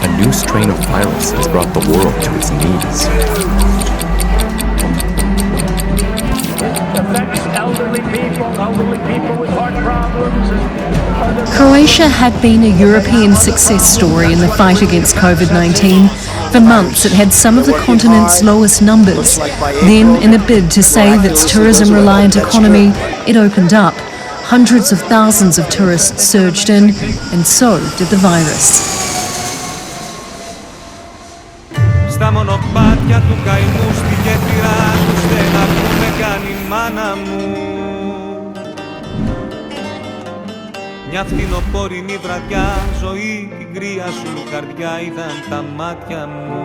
A new strain of virus has brought the world to its knees. Affects elderly people with heart problems. Croatia had been a European success story in the fight against COVID-19. For months it had some of the continent's lowest numbers. Then, in a bid to save its tourism-reliant economy, it opened up. Hundreds of thousands of tourists surged in, and so did the virus. Στα μονοπάτια του καημού στη γέφυρα τους δεν ακούνε καν η μάνα μου. Μια φθινοπόρινη βραδιά, ζωή την κρύα σου καρδιά είδαν τα μάτια μου.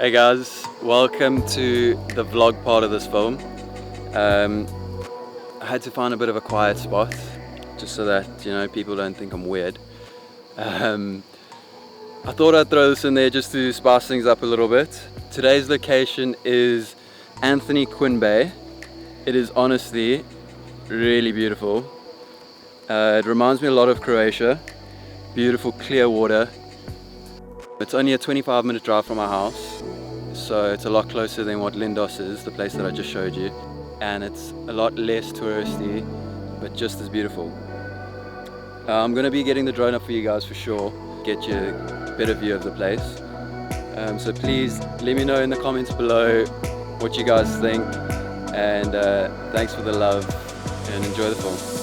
Hey guys, welcome to the vlog part of this film. I had to find a bit of a quiet spot just so that, you know, people don't think I'm weird. I thought I'd throw this in there just to spice things up a little bit. Today's location is Anthony Quinn Bay. It is honestly really beautiful. It reminds me a lot of Croatia. Beautiful clear water. It's only a 25-minute drive from my house, so it's a lot closer than what Lindos is, the place that I just showed you, and it's a lot less touristy, but just as beautiful. I'm going to be getting the drone up for you guys for sure, get you a better view of the place. So please let me know in the comments below what you guys think, and thanks for the love, and enjoy the film.